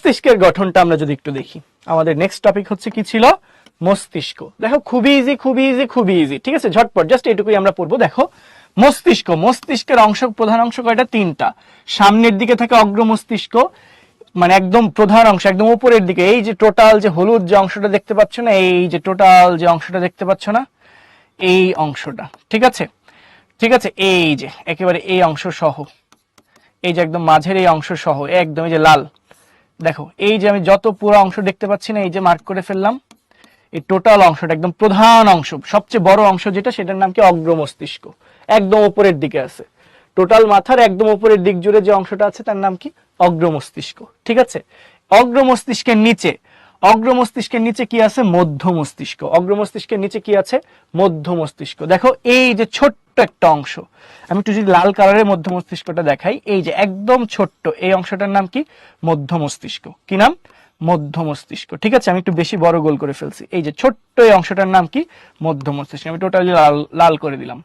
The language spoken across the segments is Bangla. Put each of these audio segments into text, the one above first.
মস্তিষ্কের গঠনটা আমরা যদি একটু দেখি, আমাদের নেক্সট টপিক হচ্ছে কি ছিল, মস্তিষ্ক। দেখো খুবই ইজি, খুবই ইজি, খুবই ইজি, ঠিক আছে, ঝটপট জাস্ট এইটুকুই আমরা পড়বো। দেখো মস্তিষ্ক, মস্তিষ্কের অংশ, প্রধান অংশ কয়টা? তিনটা। সামনের দিকে থাকে অগ্র মস্তিষ্ক, মানে একদম প্রধান অংশ, একদম উপরের দিকে, এই যে টোটাল যে হলুদ যে অংশটা দেখতে পাচ্ছ না, এই যে টোটাল যে অংশটা দেখতে পাচ্ছ না, এই অংশটা, ঠিক আছে, ঠিক আছে, এই যে একেবারে এই অংশ সহ, এই যে একদম মাঝের এই অংশ সহ, একদম এই যে লাল, দেখো এই যে আমি যত পুরো অংশ দেখতে পাচ্ছি না, এই যে মার্ক করে ফেললাম, এই টোটাল অংশটা একদম প্রধান অংশ, সবচেয়ে বড় অংশ যেটা, সেটার নাম কি? অগ্র মস্তিষ্ক, একদম উপরের দিকে আছে। টোটাল মাথার একদম উপরের দিক জুড়ে যে অংশটা আছে তার নাম কি? অগ্র মস্তিষ্ক, ঠিক আছে। অগ্র মস্তিষ্কের নিচে, অগ্র মস্তিষ্কের নিচে কি আছে? মধ্য মস্তিষ্ক। অগ্র মস্তিষ্কের নিচে কি আছে? মধ্য মস্তিষ্ক। দেখো এই যে ছোট্ট একটা অংশ, আমি একটু যদি লাল কালারের মধ্য মস্তিষ্কটা দেখাই, এই যে একদম ছোট্ট এই অংশটার নাম কি? মধ্য মস্তিষ্ক। কি নাম? মধ্য মস্তিষ্ক, ঠিক আছে। আমি একটু বেশি বড় গোল করে ফেলছি, এই যে ছোট্ট এই অংশটার নাম কি? মধ্য মস্তিষ্ক। আমি টোটালি লাল লাল করে দিলাম,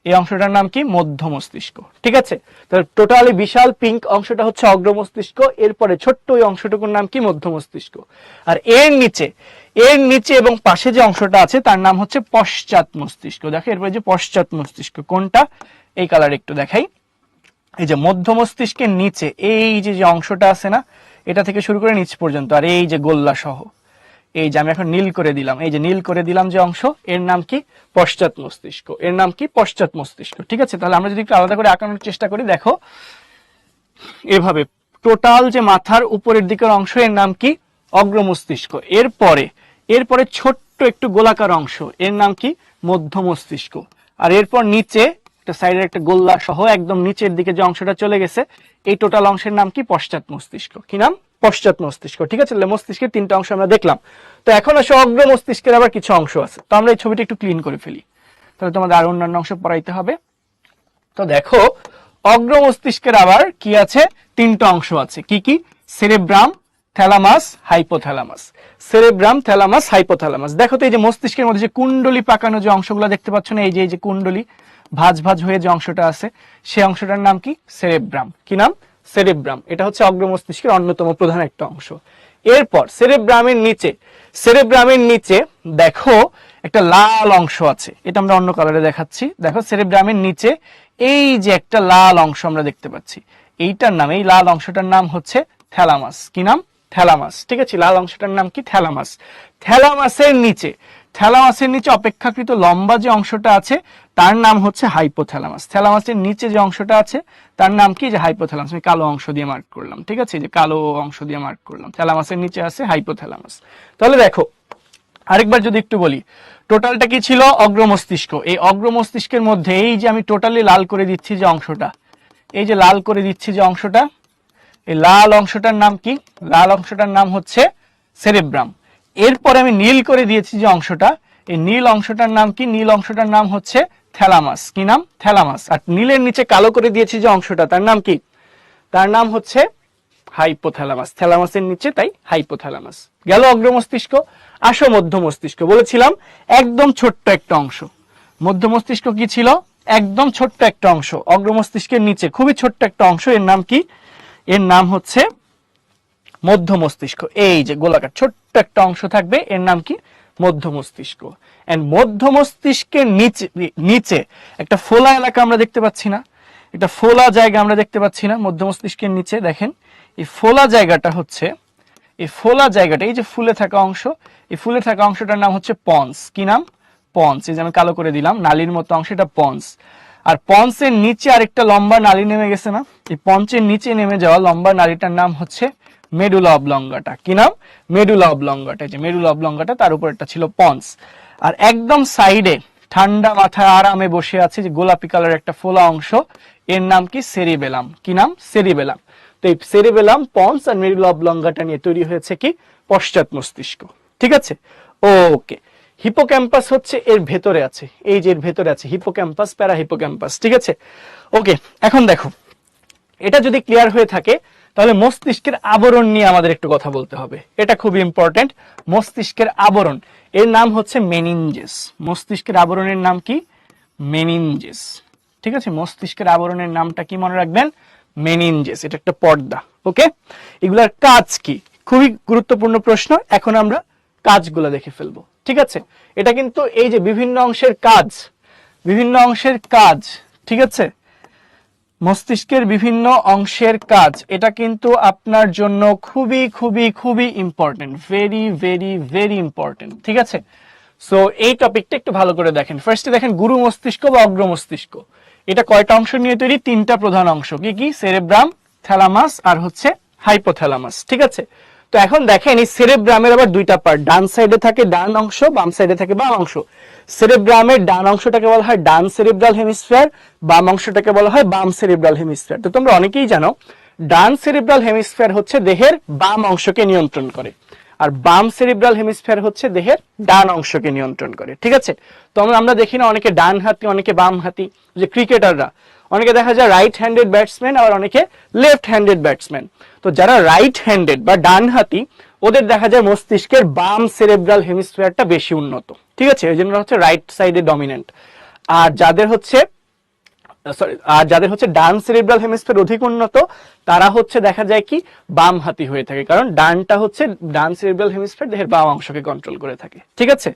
এই অংশটার নাম কি? মধ্য মস্তিষ্ক, ঠিক আছে। তো টোটালি বিশাল পিঙ্ক অংশটা হচ্ছে অগ্র মস্তিষ্ক, এরপরে ছোট্ট ওই অংশটুকুর নাম কি? মধ্য মস্তিষ্ক। আর এর নিচে, এর নিচে এবং পাশে যে অংশটা আছে তার নাম হচ্ছে পশ্চাৎ মস্তিষ্ক। দেখো এরপরে যে পশ্চাৎ মস্তিষ্ক কোনটা, এই কালার একটু দেখাই, এই যে মধ্য মস্তিষ্কের নিচে এই যে যে অংশটা আছে না, এটা থেকে শুরু করে নিচ পর্যন্ত, আর এই যে গোল্লা সহ, এই যে আমি এখন নীল করে দিলাম, এই যে নীল করে দিলাম যে অংশ, এর নাম কি? পশ্চাৎ মস্তিষ্ক। এর নাম কি? পশ্চাৎ মস্তিষ্ক, ঠিক আছে। তাহলে আমরা যদি একটু আলাদা করে আঁকানোর চেষ্টা করি, দেখো এভাবে টোটাল যে মাথার উপরের দিকের অংশ, এর নাম কি? অগ্র মস্তিষ্ক। এরপরে, এরপরে ছোট্ট একটু গোলাকার অংশ, এর নাম কি? মধ্য মস্তিষ্ক। আর এরপর নিচে একটা সাইডের একটা গোল্লা সহ একদম নিচের দিকে যে অংশটা চলে গেছে, এই টোটাল অংশের নাম কি? পশ্চাৎ মস্তিষ্ক। কি নাম? পশ্চাৎ মস্তিষ্ক, ঠিক আছে। মস্তিষ্কের তিনটা অংশ আমরা দেখলাম। তো এখন আসে অগ্র মস্তিষ্কের আবার কিছু অংশ আছে, তো আমরা এই ছবিটা একটু ক্লিন করে ফেলি, তাহলে তোমাদের আরো অন্যান্য অংশ পড়াইতে হবে। তো দেখো অগ্র মস্তিষ্কের আবার কি আছে? তিনটা অংশ আছে। কি কি? Cerebrum, thalamus, hypothalamus. Cerebrum, thalamus, hypothalamus. দেখো তো এই যে মস্তিষ্কের মধ্যে যে কুণ্ডলী পাকানো যে অংশগুলো দেখতে পাচ্ছ না, এই যে কুণ্ডলী ভাঁজ ভাঁজ হয়ে যে অংশটা আছে, সেই অংশটার নাম কি? সেরেব্রাম। কি নাম? সেরেব্রাম। এটা হচ্ছে অগ্র মস্তিষ্কের অন্যতম প্রধান একটা অংশ। এরপর সেরেব্রামের নিচে, সেরেব্রামের নিচে দেখো একটা লাল অংশ আছে, এটা আমরা অন্য কালারে দেখাচ্ছি। দেখো সেরেব্রামের নিচে এই যে একটা লাল অংশ আমরা দেখতে পাচ্ছি, এইটার নাম, এই লাল অংশটার নাম হচ্ছে থ্যালামাস। কি নাম? থ্যালামাস, ঠিক আছে। লাল অংশটার নাম কি? থ্যালামাস। থ্যালামাসের নিচে, থ্যালামাসের নিচে অপেক্ষাকৃত লম্বা যে অংশটা আছে তার নাম হচ্ছে হাইপোথ্যালামাস। থ্যালামাসের নিচে যে অংশটা আছে তার নাম কি? যে হাইপোথ্যালামাস। আমি কালো অংশ দিয়ে মার্ক করলাম, ঠিক আছে, যে কালো অংশ দিয়ে মার্ক করলাম। থ্যালামাসের নিচে আছে হাইপোথ্যালামাস। তাহলে দেখো আরেকবার যদি একটু বলি, টোটালটা কি ছিল? অগ্র মস্তিষ্ক। এই অগ্র মস্তিষ্কের মধ্যে এই যে আমি টোটালি লাল করে দিচ্ছি যে অংশটা, এই যে লাল করে দিচ্ছি যে অংশটা, এই লাল অংশটার নাম কি? লাল অংশটার নাম হচ্ছে সেরেব্রাম। এরপরে আমি নীল করে দিয়েছি যে অংশটা, এই নীল অংশটার নাম কি? নীল অংশটার নাম হচ্ছে থ্যালামাস। কি নাম? থ্যালামাস। আর নীলের নিচে কালো করে দিয়েছি যে অংশটা, তার নাম কি? তার নাম হচ্ছে হাইপোথ্যালামাস। থ্যালামাসের নিচে তাই হাইপোথ্যালামাস। গেল অগ্র মস্তিষ্ক। আসো মধ্য মস্তিষ্ক। বলেছিলাম একদম ছোট্ট একটা অংশ। মধ্য মস্তিষ্ক কি ছিল? একদম ছোট্ট একটা অংশ, অগ্র মস্তিষ্কের নিচে খুবই ছোট্ট একটা অংশ, এর নাম কি? এর নাম হচ্ছে মধ্য মস্তিষ্ক। এই যে গোলাকার ছোট্ট একটা অংশ থাকবে, এর নাম কি? মধ্য মস্তিষ্ক। এন্ড মধ্য মস্তিষ্কের নিচে, নিচে একটা ফোলা এলাকা আমরা দেখতে পাচ্ছি না, একটা ফোলা জায়গা আমরা দেখতে পাচ্ছি না মধ্য মস্তিষ্কের নিচে। দেখেন এই ফোলা জায়গাটা হচ্ছে, এই ফোলা জায়গাটা, এই যে ফুলে থাকা অংশ, এই ফুলে থাকা অংশটার নাম হচ্ছে পন্স। কি নাম? পন্স। এই যে আমি কালো করে দিলাম, নালীর মতো অংশ, এটা পন্স। আর পন্সের নিচে আরেকটা লম্বা নালী নেমে গেছে না, এই পঞ্চের নিচে নেমে যাওয়া লম্বা নালীটার নাম হচ্ছে মেডুলা অবলঙ্গাটা। কি নাম? মেডুলা অবলঙ্গাটা। যে মেডুলা অবলঙ্গাটা, তার উপর একটা ছিল পন্স। আর একদম সাইডে ঠান্ডা মাথায় আরামে বসে আছে যে গোলাপি কালার একটা ফোলা অংশ, এর নাম কি? সেরিবেলাম। কি নাম? সেরিবেলাম। তো এই সেরিবেলাম, পন্স আর মেডুলা অবলঙ্গাটা নিয়ে তৈরি হয়েছে কি? পশ্চাৎ মস্তিষ্ক, ঠিক আছে। ওকে, হিপোক্যাম্পাস হচ্ছে এর ভেতরে আছে, এই যে এর ভেতরে আছে হিপোক্যাম্পাস, প্যারা হিপোক্যাম্পাস, ঠিক আছে। ওকে, এখন দেখো এটা যদি ক্লিয়ার হয়ে থাকে, তাহলে মস্তিষ্কের আবরণ নিয়ে আমাদের একটু কথা বলতে হবে। এটা খুবই ইম্পর্টেন্ট। মস্তিষ্কের আবরণ, এর নাম হচ্ছে মেনিনজেস। মস্তিষ্কের আবরণের নাম কি? মেনিনজেস, ঠিক আছে। মস্তিষ্কের আবরণের নামটা কি মনে রাখবেন? মেনিনজেস। এটা একটা পর্দা। ওকে, এগুলার কাজ কি? খুবই গুরুত্বপূর্ণ প্রশ্ন। এখন আমরা কাজগুলো দেখে ফেলবো, ঠিক আছে? এটা কিন্তু এই যে বিভিন্ন অংশের কাজ, ঠিক আছে, মস্তিষ্কের বিভিন্ন অংশের কাজ, এটা কিন্তু আপনার জন্য খুবই খুবই খুবই important, very very very important, ঠিক আছে? সো এই টপিকটা একটু ভালো করে দেখেন। ফার্স্টে দেখেন গুরু মস্তিষ্ক বা অগ্র মস্তিষ্ক, এটা কয়টা অংশ নিয়ে তৈরি? তিনটা প্রধান অংশ। কি কি? সেরেব্রাম, থ্যালামাস আর হচ্ছে হাইপোথ্যালামাস, ঠিক আছে? তো এখন দেখেন এই সেরেব্রামের আবার দুইটা পার্ট, ডান সাইডে থাকে ডান অংশ, বাম সাইডে থাকে বাম অংশ। সেরেব্রামের ডান অংশটাকে বলা হয় ডান সেরেব্রাল হেমিস্ফিয়ার, বাম অংশটাকে বলা হয় বাম সেরেব্রাল হেমিস্ফিয়ার। তো তোমরা অনেকেই জানো ডান সেরেব্রাল হেমিস্ফিয়ার হচ্ছে দেহের বাম অংশকে নিয়ন্ত্রণ করে, আর বাম সেরিব্রাল হেমিস্ফিয়ার হচ্ছে দেহের ডান অংশকে নিয়ন্ত্রণ করে, ঠিক আছে? তো আমরা দেখি না অনেকে ডান হাতি অনেকে বাম হাতি, যে ক্রিকেটাররা অনেকে দেখা যায় রাইট হ্যান্ডেড ব্যাটসম্যান, আবার অনেকে লেফট হ্যান্ডেড ব্যাটসম্যান। তো যারা রাইট হ্যান্ডেড বা ডান হাতি ওদের দেখা যায় মস্তিষ্কের বাম সেরেব্রাল হেমিস্ফিয়ারটা বেশি উন্নত, ঠিক আছে? এই জন্য হচ্ছে রাইট সাইডে ডমিনেন্ট। আর যাদের হচ্ছে ডান সেরিব্রাল হেমিস্ফিয়ার অধিক উন্নত, তারা হচ্ছে দেখা যায় কি বাম হাতি হয়ে থাকে, কারণ ডান সেরিব্রাল হেমিস্ফিয়ার দেহের বাম অংশকে কন্ট্রোল করে থাকে, ঠিক আছে?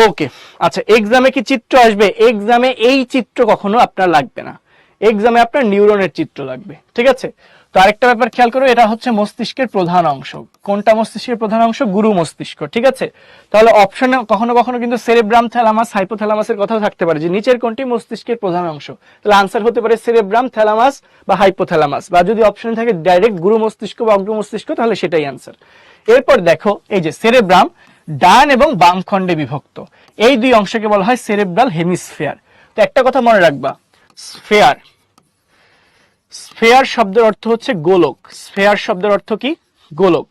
ওকে, আচ্ছা, এক্সামে কি চিত্র আসবে? এক্সামে এই চিত্র কখনো আপনার লাগবে না, এক্সামে আপনার নিউরনের চিত্র লাগবে, ঠিক আছে? তো আরেকটা ব্যাপার খেয়াল করো, এটা হচ্ছে মস্তিষ্কের প্রধান অংশ। কোনটা মস্তিষ্কের প্রধান অংশ? গুরু মস্তিষ্ক, ঠিক আছে? তাহলে অপশনে কখনো কখনো কিন্তু সেরেব্রাম, থ্যালামাস, হাইপোথ্যালামাসের কথাও থাকতে পারে, যে নিচের কোনটি মস্তিষ্কের প্রধান অংশ। তাহলে আনসার হতে পারে সেরেব্রাম, থ্যালামাস বা হাইপোথ্যালামাস, বা যদি অপশনে থাকে ডাইরেক্ট গুরু মস্তিষ্ক বা অগ্র মস্তিষ্ক, তাহলে সেটাই আনসার। এরপর দেখো এই যে সেরেব্রাম ডান এবং বাম খণ্ডে বিভক্ত, এই দুই অংশকে বলা হয় সেরেব্রাল হেমিস্ফিয়ার। তো একটা কথা মনে রাখবা, স্ফিয়ার, স্ফিয়ার শব্দের অর্থ হচ্ছে গোলক, স্ফিয়ার শব্দের অর্থ কি? গোলক,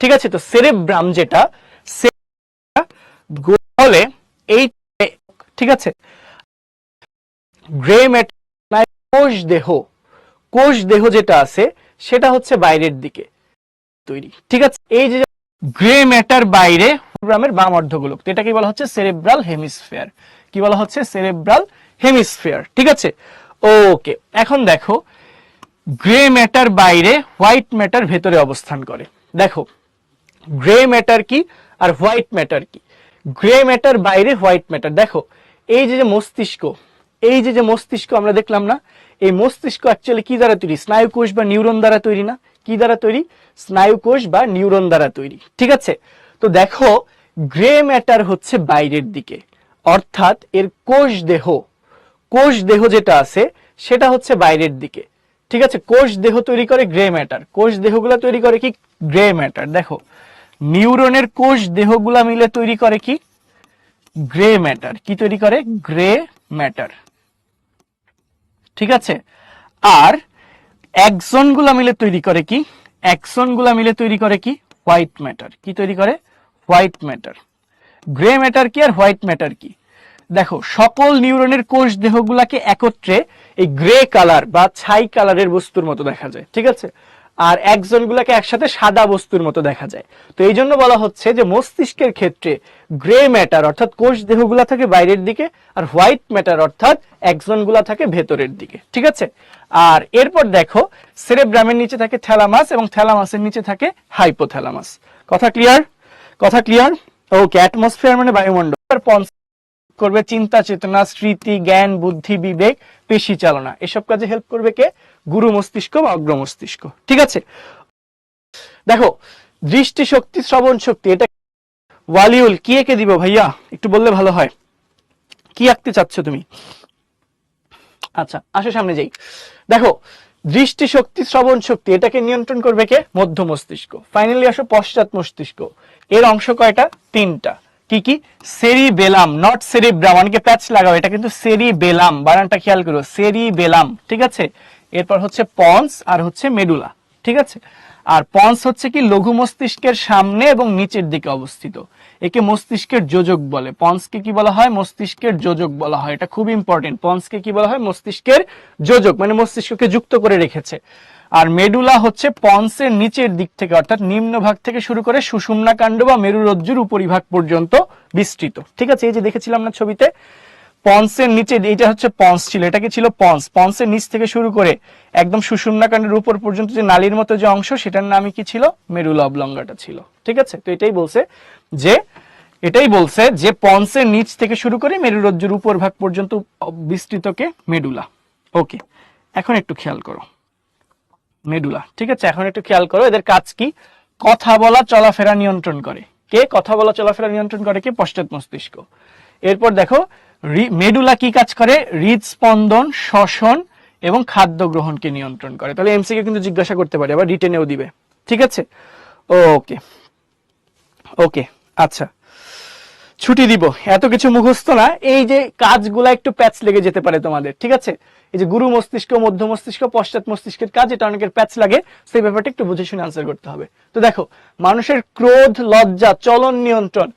ঠিক আছে? তো সেরেব্রাম যেটা হলে এই, ঠিক আছে, গ্রে ম্যাটার কোষ দেহ যেটা আছে সেটা হচ্ছে বাইরের দিকে তৈরি, ঠিক আছে? এই যে গ্রে ম্যাটার বাইরে সেরেব্রামের বাম অর্ধগোলক, এটা কি বলা হচ্ছে? Cerebral hemisphere. কি বলা হচ্ছে? সেরেব্রাল হেমিস্ফিয়ার, ঠিক আছে? ওকে, এখন দেখো গ্রে ম্যাটার বাইরে, হোয়াইট ম্যাটার ভেতরে অবস্থান করে। দেখো গ্রে ম্যাটার কি আর হোয়াইট ম্যাটার কি? গ্রে ম্যাটার বাইরে, হোয়াইট ম্যাটার। দেখো এই যে মস্তিষ্ক, এই যে মস্তিষ্ক আমরা দেখলাম না, এই মস্তিষ্ক অ্যাকচুয়ালি কি দ্বারা তৈরি? স্নায়ুকোষ বা নিউরন দ্বারা তৈরি না? কি দ্বারা তৈরি? স্নায়ুকোষ বা নিউরন দ্বারা তৈরি, ঠিক আছে? তো দেখো গ্রে ম্যাটার হচ্ছে বাইরের দিকে, অর্থাৎ এর কোষ দেহ যেটা আছে সেটা হচ্ছে বাইরের দিকে, ঠিক আছে? কোষ দেহ তৈরি করে গ্রে ম্যাটার, কোষ দেহগুলা তৈরি করে কি? Grey matter. দেখো নিউরনের কোষ দেহগুলা মিলে তৈরি করে কি? Grey matter. কি তৈরি করে? গ্রে ম্যাটার, ঠিক আছে? আর অ্যাক্সন গুলা মিলে তৈরি করে কি? অ্যাক্সন গুলা মিলে তৈরি করে কি? White matter. কি তৈরি করে? White matter. গ্রে ম্যাটার কি আর হোয়াইট ম্যাটার কি? দেখো সকল নিউরনের কোষ দেহগুলাকে একত্রে এই গ্রে কালার বা ছাই কালারের বস্তুর মতো দেখা যায়, ঠিক আছে? আর অ্যাক্সন গুলাকে একসাথে সাদা বস্তুর মতো দেখা যায়। তো এই জন্য বলা হচ্ছে যে মস্তিষ্কের ক্ষেত্রে গ্রে ম্যাটার অর্থাৎ কোষ দেহগুলা থাকে বাইরের দিকে, আর হোয়াইট ম্যাটার অর্থাৎ অ্যাক্সন গুলা থাকে ভেতরের দিকে, ঠিক আছে? আর এরপর দেখো সেরেব্রামের নিচে থাকে থ্যালামাস এবং থ্যালামাসের নিচে থাকে হাইপোথ্যালামাস। কথা ক্লিয়ার? কথা ক্লিয়ার? ওকে, অ্যাটমসফিয়ার মানে বায়ুমণ্ডল করবে চিন্তা চেতনা, স্মৃতি, জ্ঞান, বুদ্ধি, বিবেক, পেশি চালনা, এসব কাজে হেল্প করবে কে? গুরু মস্তিষ্ক বা অগ্র মস্তিষ্ক, ঠিক আছে? দেখো দৃষ্টি শক্তি, শ্রবণ শক্তি, এটা ওয়ালিউল কি এঁকে দিব ভাইয়া? একটু বললে ভালো হয়। কি আঁকতে চাচ্ছ তুমি? আচ্ছা আসো সামনে যাই। দেখো দৃষ্টি শক্তি, শ্রবণ শক্তি, এটাকে নিয়ন্ত্রণ করবে কে? মধ্য মস্তিষ্ক। ফাইনালি আসো পশ্চাৎ মস্তিষ্ক, এর অংশ কয়টা? তিনটা। কি কি? সেরিবেলাম, নট সেরিব্রাম, অনেকে প্যাচ লাগাও, এটা কিন্তু সেরিবেলাম, বানানটা খেয়াল করো, সেরিবেলাম, ঠিক আছে? এরপর হচ্ছে পন্স আর হচ্ছে মেডুলা, ঠিক আছে? আর পন্স হচ্ছে কি লঘু মস্তিষ্কের সামনে এবং নিচের দিকে অবস্থিত, একে মস্তিষ্কের যোজক বলে। পন্সকে কি বলা হয়? মস্তিষ্কের যোজক বলা হয়, এটা খুব ইম্পর্টেন্ট। পন্সকে কি বলা হয়? মস্তিষ্কের যোজক, মানে মস্তিষ্ককে যুক্ত করে রেখেছে। আর মেডুলা হচ্ছে পন্সের নিচের দিক থেকে অর্থাৎ নিম্ন ভাগ থেকে শুরু করে সুষুম্না কাণ্ড বা মেরুরজ্জুর উপরিভাগ পর্যন্ত বিস্তৃত, ঠিক আছে? এই যে দেখেছিলাম না ছবিতে, পন্সের নিচে, এটা হচ্ছে পন্স ছিল, এটা কি ছিল পন্স, পন্সের নিচ থেকে শুরু করে একদম সুষুম্নাকাণ্ডের উপর পর্যন্ত যে নালীর মতো যে অংশ, সেটার নামই কি ছিল, মেরুলা অবলঙ্গাটা ছিল। ঠিক আছে, তো এটাই বলছে যে পন্সের নিচ থেকে শুরু করে মেরুরজ্জুর উপর ভাগ পর্যন্ত বিস্তৃতকে মেডুলা। ওকে, এখন একটু খেয়াল করো মেডুলা। ঠিক আছে, এখন একটু খেয়াল করো এদের কাজ কি। কথা বলা চলাফেরা নিয়ন্ত্রণ করে কে? কথা বলা চলাফেরা নিয়ন্ত্রণ করে কে? পশ্চাৎ মস্তিষ্ক। এরপর দেখো মেডুলা কি কাজ করে? হৃদস্পন্দন, শ্বসন এবং খাদ্য গ্রহণকে নিয়ন্ত্রণ করে। তাহলে এমসিকে কিন্তু জিজ্ঞাসা করতে পারে, আবার রিটেনেও দিবে। ঠিক আছে, ওকে ওকে, আচ্ছা ছুটি দিব, এত কিছু মুখস্থ না, এই যে কাজগুলা একটু প্যাচ লেগে যেতে পারে তোমাদের। ঠিক আছে, এই যে গুরু মস্তিষ্ক, মধ্য মস্তিষ্ক, পশ্চাৎ মস্তিষ্কের কাজ, এটা অনেকের প্যাচ লাগে, সেই ব্যাপারটা একটু বুঝে শুনে আনসার করতে হবে। তো দেখো, মানুষের ক্রোধ, লজ্জা, চলন নিয়ন্ত্রণ